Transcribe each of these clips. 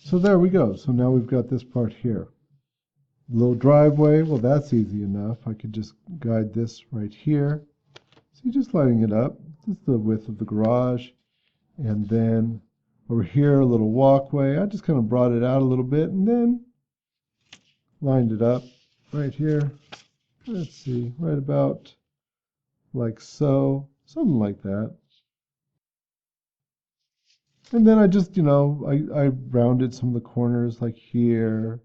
So there we go. So now we've got this part here. Little driveway, well, that's easy enough. I could just guide this right here. So just lining it up. This is the width of the garage. And then over here, a little walkway. I just kind of brought it out a little bit and then lined it up right here. Let's see, right about like so, something like that. And then I just, I rounded some of the corners like here.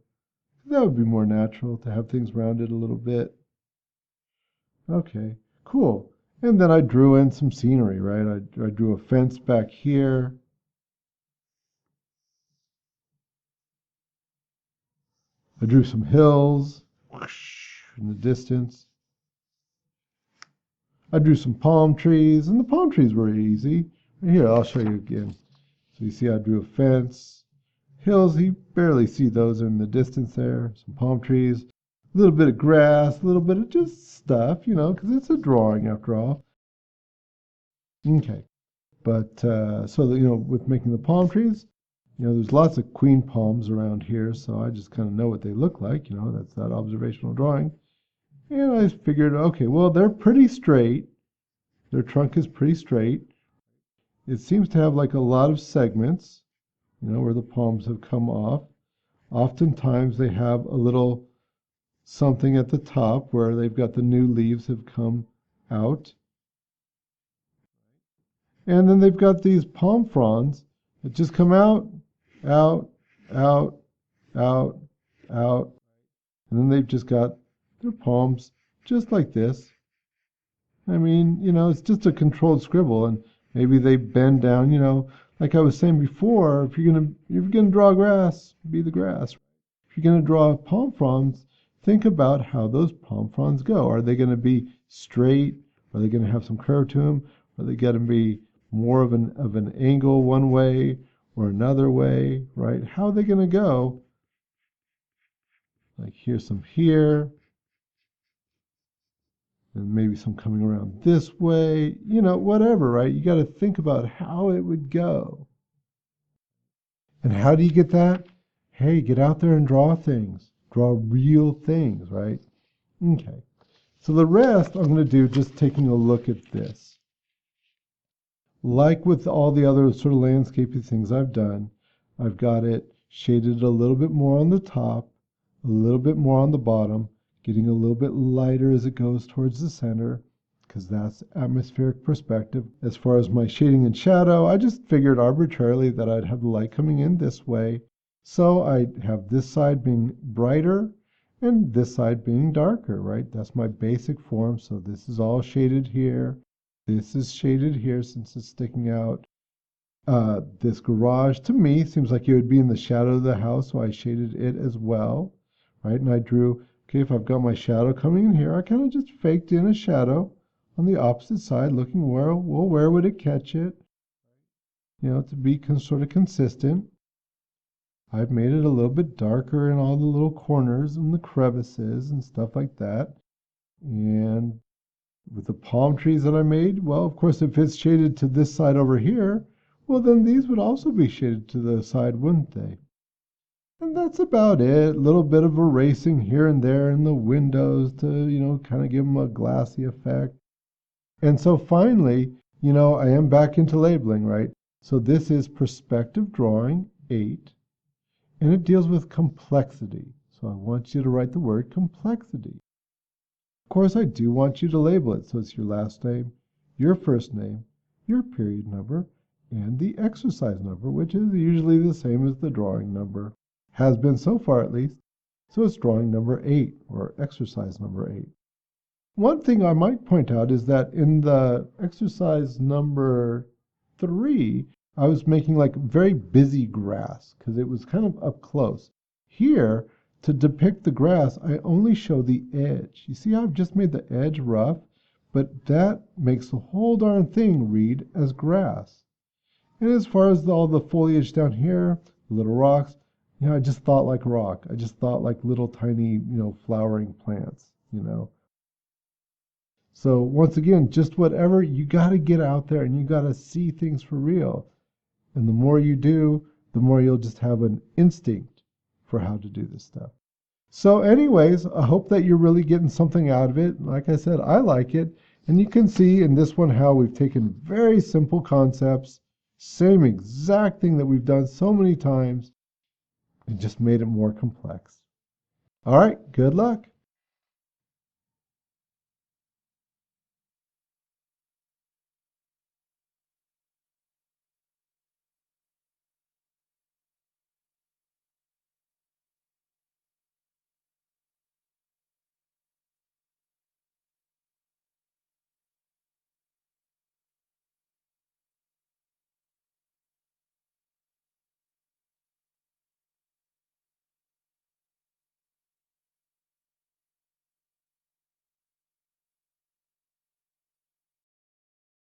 That would be more natural to have things rounded a little bit. Okay, cool. And then I drew in some scenery, right? I drew a fence back here. I drew some hills in the distance. I drew some palm trees, and the palm trees were easy. Here, I'll show you again. So you see I drew a fence. Hills, you barely see those in the distance there. Some palm trees, a little bit of grass, a little bit of just stuff, because it's a drawing after all. Okay. But, with making the palm trees, there's lots of queen palms around here, so I just kind of know what they look like, that's that observational drawing. And I figured, okay, well, they're pretty straight. Their trunk is pretty straight. It seems to have like a lot of segments, where the palms have come off. Oftentimes they have a little something at the top where they've got the new leaves have come out. And then they've got these palm fronds that just come out, out, out, out, out. And then they've just got their palms just like this. I mean, it's just a controlled scribble, and maybe they bend down, like I was saying before, if you're gonna draw grass, be the grass. If you're gonna draw palm fronds, think about how those palm fronds go. Are they gonna be straight? Are they gonna have some curve to them? Are they gonna be more of an angle one way or another way, right? How are they gonna go? Like here's some here. And maybe some coming around this way, whatever, right? You got to think about how it would go. And how do you get that? Hey, get out there and draw things. Draw real things, right? Okay. So the rest I'm going to do just taking a look at this. Like with all the other sort of landscapey things I've done, I've got it shaded a little bit more on the top, a little bit more on the bottom, getting a little bit lighter as it goes towards the center, because that's atmospheric perspective. As far as my shading and shadow, I just figured arbitrarily that I'd have the light coming in this way. So I'd have this side being brighter and this side being darker, right? That's my basic form. So this is all shaded here. This is shaded here since it's sticking out. This garage, to me, seems like it would be in the shadow of the house, so I shaded it as well, right? And I drew, okay, if I've got my shadow coming in here, I kind of just faked in a shadow on the opposite side, looking where would it catch it? To be sort of consistent. I've made it a little bit darker in all the little corners and the crevices and stuff like that. And with the palm trees that I made, well, of course, if it's shaded to this side over here, well, then these would also be shaded to the side, wouldn't they? And that's about it. A little bit of erasing here and there in the windows to, kind of give them a glassy effect. And so finally, I am back into labeling, right? So this is Perspective Drawing 8, and it deals with complexity. So I want you to write the word complexity. Of course, I do want you to label it. So it's your last name, your first name, your period number, and the exercise number, which is usually the same as the drawing number. Has been so far at least. So it's drawing number 8 or exercise number 8. One thing I might point out is that in the exercise number 3, I was making like very busy grass because it was kind of up close. Here, to depict the grass, I only show the edge. You see how I've just made the edge rough, but that makes the whole darn thing read as grass. And as far as all the foliage down here, the little rocks, I just thought like rock. I just thought like little tiny, flowering plants, So once again, just whatever, you got to get out there and you got to see things for real. And the more you do, the more you'll just have an instinct for how to do this stuff. So anyways, I hope that you're really getting something out of it. Like I said, I like it. And you can see in this one how we've taken very simple concepts, same exact thing that we've done so many times, and just made it more complex. All right, good luck.